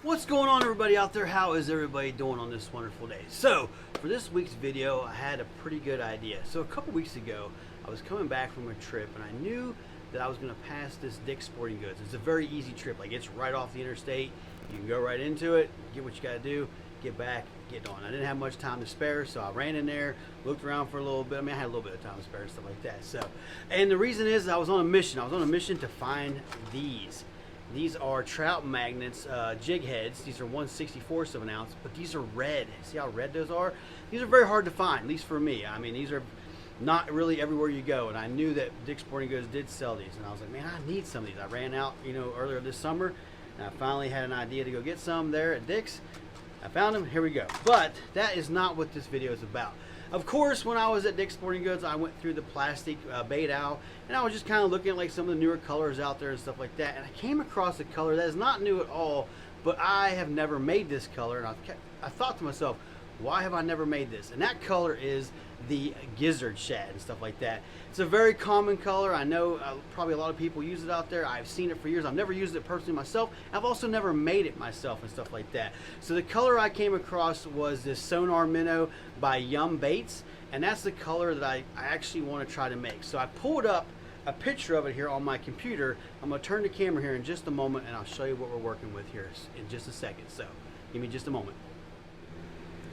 What's going on, everybody out there? How is everybody doing on this wonderful day? So for this week's video, I had a pretty good idea. So a couple weeks ago, I was coming back from a trip and I knew that I was going to pass this Dick's Sporting Goods. It's a very easy trip. Like, it's right off the interstate. You can go right into it, get what you got to do, get back, get on. I didn't have much time to spare, so I ran in there, looked around for a little bit. I mean, I had a little bit of time to spare and stuff like that. So, and the reason is I was on a mission. I was on a mission to find these. These are trout magnets, jig heads. These are 1/64 of an ounce, but these are red. See how red those are? These are very hard to find, at least for me. I mean, these are not really everywhere you go, and I knew that Dick's Sporting Goods did sell these, and I was like, man, I need some of these. I ran out, earlier this summer, and I finally had an idea to go get some there at Dick's. I found them. Here we go. But that is not what this video is about. Of course, when I was at Dick's Sporting Goods, I went through the plastic bait owl, and I was just kind of looking at like some of the newer colors out there and stuff like that. And I came across a color that is not new at all, but I have never made this color. And I thought to myself, why have I never made this? And that color is the Gizzard Shad and stuff like that. It's a very common color. I know probably a lot of people use it out there. I've seen it for years. I've never used it personally myself. I've also never made it myself and stuff like that. So the color I came across was this Sonar Minnow by Yum Baits, and that's the color that I actually want to try to make. So I pulled up a picture of it here on my computer. I'm going to turn the camera here in just a moment, and I'll show you what we're working with here in just a second. So give me just a moment.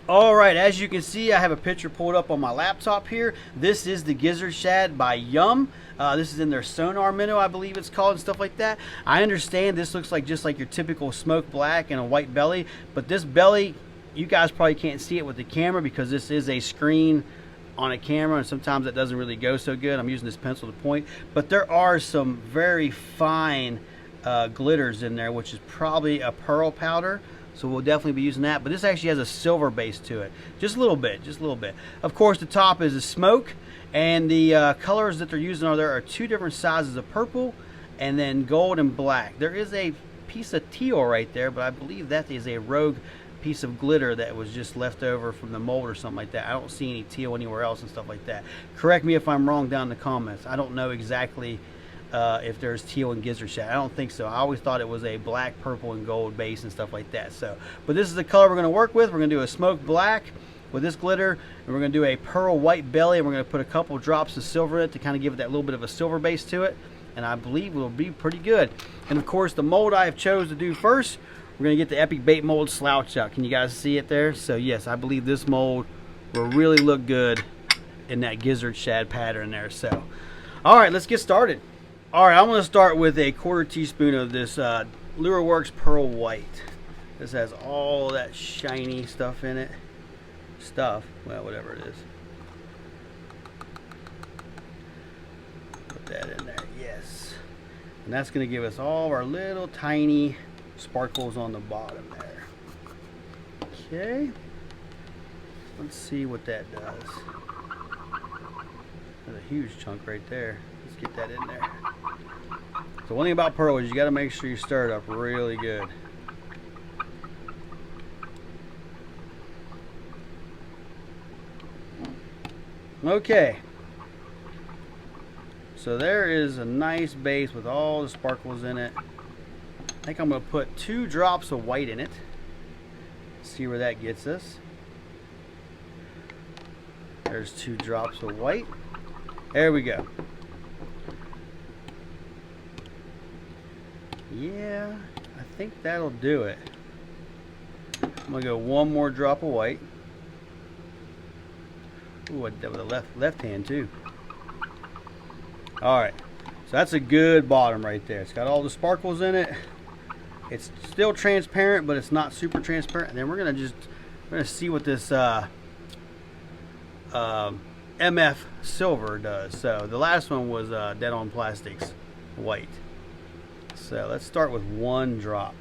Alright, as you can see, I have a picture pulled up on my laptop here. This is the Gizzard Shad by Yum. This is in their Sonar Minnow, I believe it's called, and stuff like that. I understand this looks like just like your typical smoked black and a white belly, but this belly, you guys probably can't see it with the camera because this is a screen on a camera, and sometimes that doesn't really go so good. I'm using this pencil to point, but there are some very fine glitters in there, which is probably a pearl powder. So we'll definitely be using that. But this actually has a silver base to it. Just a little bit, just a little bit. Of course, the top is a smoke. And the colors that they're using there are two different sizes of purple and then gold and black. There is a piece of teal right there, but I believe that is a rogue piece of glitter that was just left over from the mold or something like that. I don't see any teal anywhere else and stuff like that. Correct me if I'm wrong down in the comments. I don't know exactly if there's teal and Gizzard Shad. I don't think so. I always thought it was a black, purple, and gold base and stuff like that. So, but this is the color we're going to work with. We're going to do a smoked black with this glitter, and we're going to do a pearl white belly, and we're going to put a couple drops of silver in it to kind of give it that little bit of a silver base to it, and I believe it will be pretty good. And of course, the mold I have chose to do first, we're going to get the Epic Bait mold slouch out. Can you guys see it there? So yes, I believe this mold will really look good in that Gizzard Shad pattern there. So, all right, let's get started. Alright, I'm going to start with a 1/4 teaspoon of this LureWorks Pearl White. This has all that shiny stuff in it. Well, whatever it is. Put that in there, yes. And that's going to give us all of our little tiny sparkles on the bottom there. Okay. Let's see what that does. There's a huge chunk right there. Let's get that in there. So one thing about pearl is you got to make sure you stir it up really good. Okay. So there is a nice base with all the sparkles in it. I think I'm going to put 2 drops of white in it. See where that gets us. There's 2 drops of white. There we go. Yeah, I think that'll do it. I'm gonna go 1 more drop of white. Ooh, I did that with the left hand too. All right, so that's a good bottom right there. It's got all the sparkles in it. It's still transparent, but it's not super transparent. And then we're gonna see what this MF silver does. So the last one was Dead On Plastics white. So let's start with 1 drop.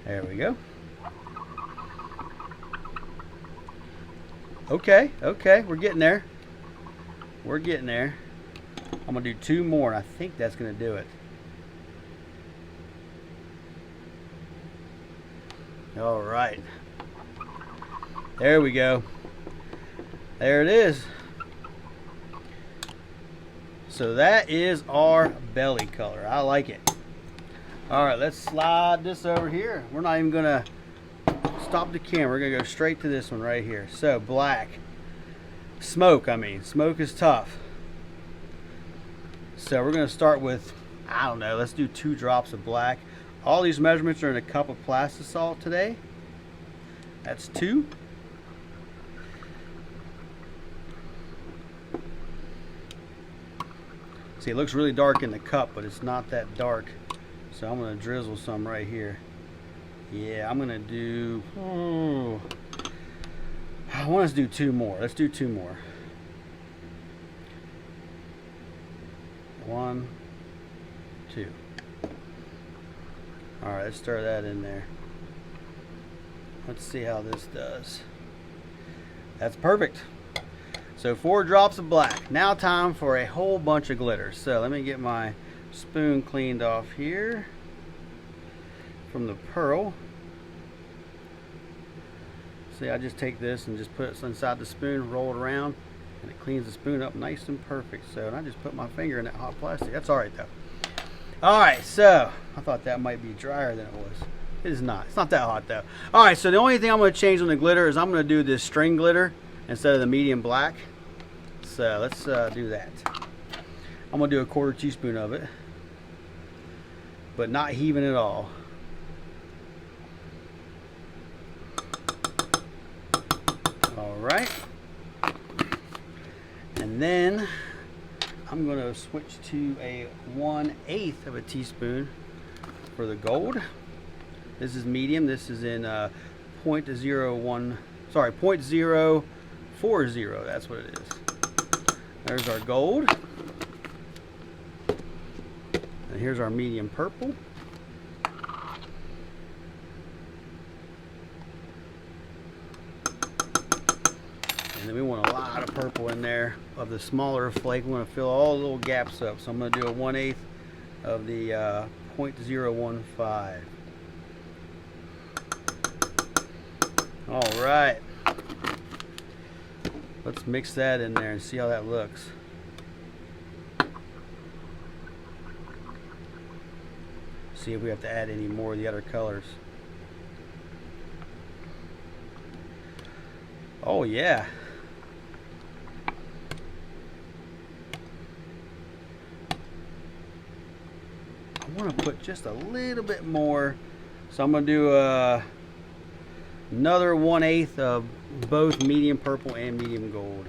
There we go. Okay, we're getting there. We're getting there. I'm gonna do 2 more, and I think that's gonna do it. All right. There we go. There it is. So that is our belly color. I like it. All right, let's slide this over here. We're not even gonna stop the camera. We're gonna go straight to this one right here. So black. Smoke, I mean. Smoke is tough. So we're gonna start with, I don't know, let's do 2 drops of black. All these measurements are in a cup of plastic salt today. That's 2. See, it looks really dark in the cup, but it's not that dark. So I'm going to drizzle some right here. Yeah, I'm going to do... I want us to do 2 more. Let's do 2 more. 1, 2. Alright, let's stir that in there. Let's see how this does. That's perfect. So 4 drops of black. Now time for a whole bunch of glitter. So let me get my spoon cleaned off here from the pearl. See, I just take this and just put it inside the spoon, roll it around, and it cleans the spoon up nice and perfect. So, and I just put my finger in that hot plastic. That's all right though. All right, so I thought that might be drier than it was. It is not. It's not that hot though. All right, so the only thing I'm going to change on the glitter is I'm going to do this string glitter instead of the medium black. So let's do that. I'm going to do a 1/4 teaspoon of it, but not heaving it all. All right. And then I'm going to switch to a 1/8 of a teaspoon for the gold. This is medium. This is in 0.01. Sorry, 0.040. That's what it is. There's our gold. And here's our medium purple. And then we want a lot of purple in there of the smaller flake. We want to fill all the little gaps up. So I'm going to do a 1/8 of the 0.015. All right. Let's mix that in there and see how that looks. See if we have to add any more of the other colors. Oh yeah. I want to put just a little bit more. So I'm going to do another 1/8 of both medium purple and medium gold.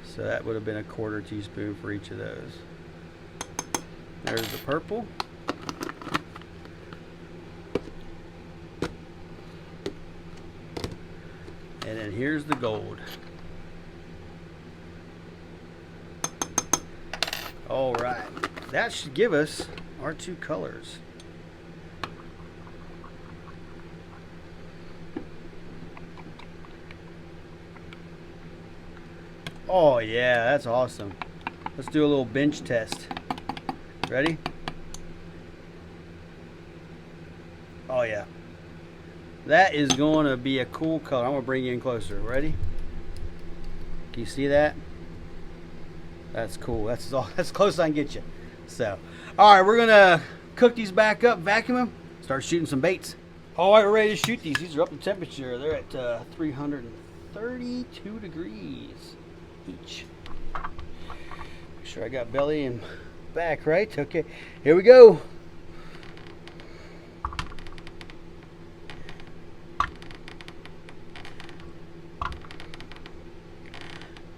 So that would have been a 1/4 teaspoon for each of those. There's the purple. And then here's the gold. All right, that should give us our 2 colors. Oh yeah, that's awesome. Let's do a little bench test. Ready? Oh yeah. That is going to be a cool color. I'm going to bring you in closer. Ready? Can you see that? That's cool. That's close as I can get you. So, all right, we're going to cook these back up, vacuum them, start shooting some baits. All right, we're ready to shoot these. These are up in temperature. They're at 332 degrees each. Make sure I got belly and back right. Okay, here we go.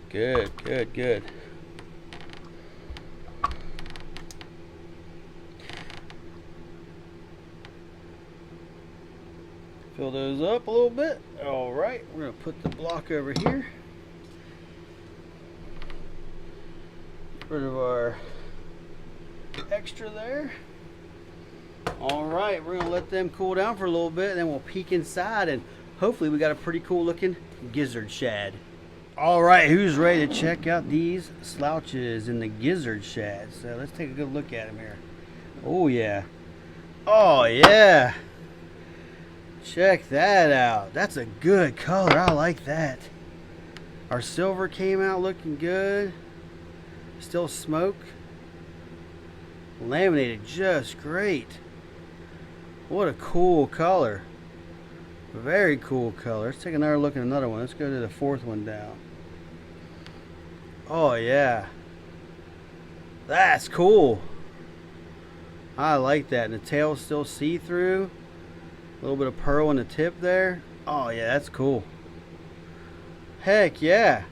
Good, good, good. Fill those up a little bit. All right, we're going to put the block over here. Get rid of our extra there. All right, we're going to let them cool down for a little bit, and then we'll peek inside, and hopefully we got a pretty cool looking gizzard shad. All right, who's ready to check out these slouches in the gizzard shad? So let's take a good look at them here. Oh yeah. Oh yeah. Check that out. That's a good color. I like that. Our silver came out looking good. Still smoke. Laminated just great. What a cool color. Very cool color. Let's take another look at another one. Let's go to the fourth one down. Oh yeah. That's cool. I like that. And the tail's still see-through. A little bit of pearl in the tip there. Oh yeah, that's cool. Heck yeah.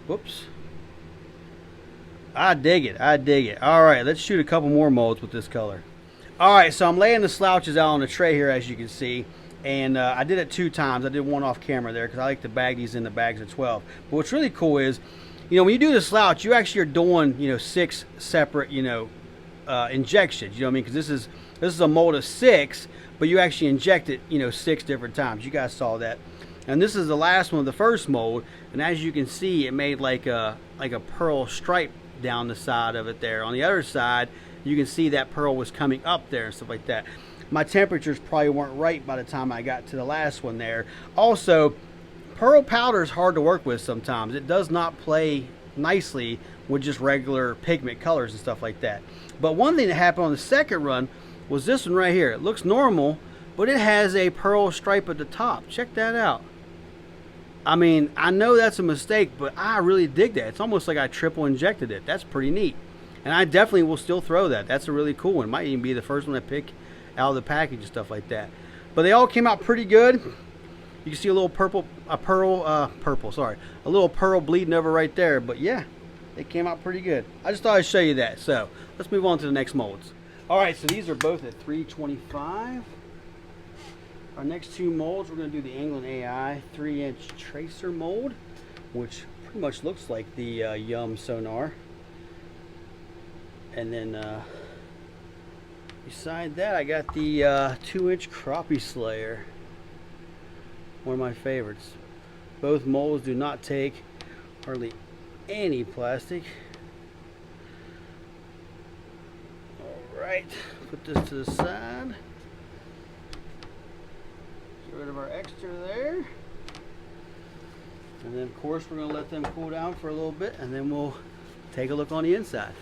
Whoops. I dig it. I dig it. Alright, let's shoot a couple more molds with this color. Alright, so I'm laying the slouches out on the tray here, as you can see. And I did it 2 times. I did one off camera there because I like to bag these in the bags of 12. But what's really cool is, you know, when you do the slouch, you actually are doing, you know, 6 separate, you know, injections. You know what I mean? Because this is a mold of 6, but you actually inject it, you know, 6 different times. You guys saw that. And this is the last one of the first mold. And as you can see, it made like a pearl stripe down the side of it there. On the other side, you can see that pearl was coming up there and stuff like that. My temperatures probably weren't right by the time I got to the last one there. Also, pearl powder is hard to work with sometimes. It does not play nicely with just regular pigment colors and stuff like that. But one thing that happened on the second run was this one right here. It looks normal, but it has a pearl stripe at the top. Check that out. I mean, I know that's a mistake, but I really dig that. It's almost like I triple injected it. That's pretty neat. And I definitely will still throw that. That's a really cool one. Might even be the first one I pick out of the package and stuff like that. But they all came out pretty good. You can see a little a little pearl bleeding over right there. But yeah, they came out pretty good. I just thought I'd show you that. So let's move on to the next molds. All right, so these are both at 325. Our next 2 molds, we're going to do the England AI 3-inch tracer mold, which pretty much looks like the Yum sonar. And then beside that, I got the 2-inch crappie slayer, one of my favorites. Both molds do not take hardly any plastic. Alright, put this to the side. Get rid of our extra there. And then of course we're going to let them cool down for a little bit, and then we'll take a look on the inside.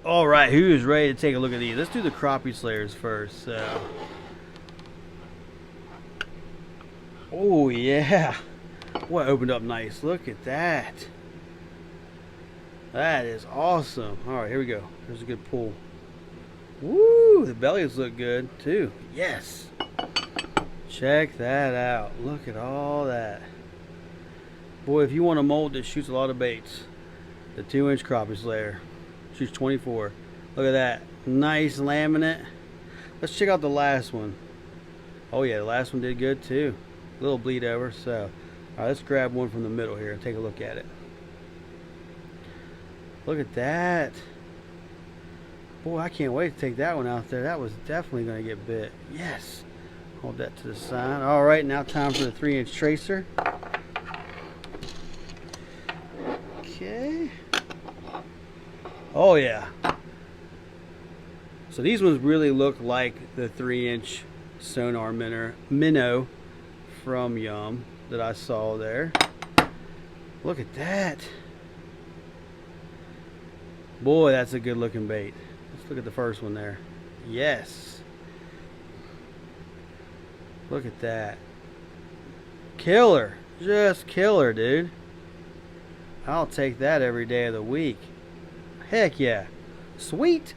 Alright, who is ready to take a look at these? Let's do the crappie slayers first. So. Oh yeah. Boy, opened up nice. Look at that. That is awesome. Alright, here we go. There's a good pull. Woo! The bellies look good too. Yes. Check that out. Look at all that. Boy, if you want a mold that shoots a lot of baits, the 2-inch crappie slayer shoots 24. Look at that. Nice laminate. Let's check out the last one. Oh yeah, the last one did good too. A little bleed over. So, alright, let's grab one from the middle here and take a look at it. Look at that. Boy, I can't wait to take that one out there. That was definitely going to get bit. Yes. Hold that to the side. Alright, now time for the 3-inch tracer. Okay. Oh yeah. So these ones really look like the 3-inch sonar minnow from Yum that I saw there. Look at that. Boy, that's a good looking bait. Let's look at the first one there. Yes. Look at that. Killer. Just killer, dude. I'll take that every day of the week. Heck yeah. Sweet.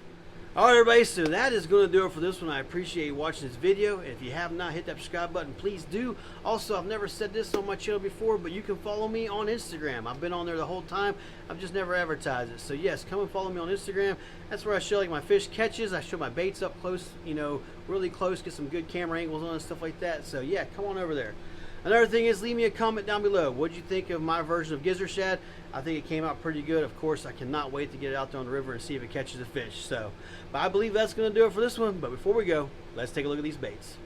Alright everybody, so that is going to do it for this one. I appreciate you watching this video. If you have not hit that subscribe button, please do. Also, I've never said this on my channel before, but you can follow me on Instagram. I've been on there the whole time. I've just never advertised it. So yes, come and follow me on Instagram. That's where I show like my fish catches. I show my baits up close, you know, really close, get some good camera angles on and stuff like that. So yeah, come on over there. Another thing is, leave me a comment down below. What did you think of my version of Gizzard Shad? I think it came out pretty good. Of course, I cannot wait to get it out there on the river and see if it catches a fish. So, but I believe that's going to do it for this one. But before we go, let's take a look at these baits.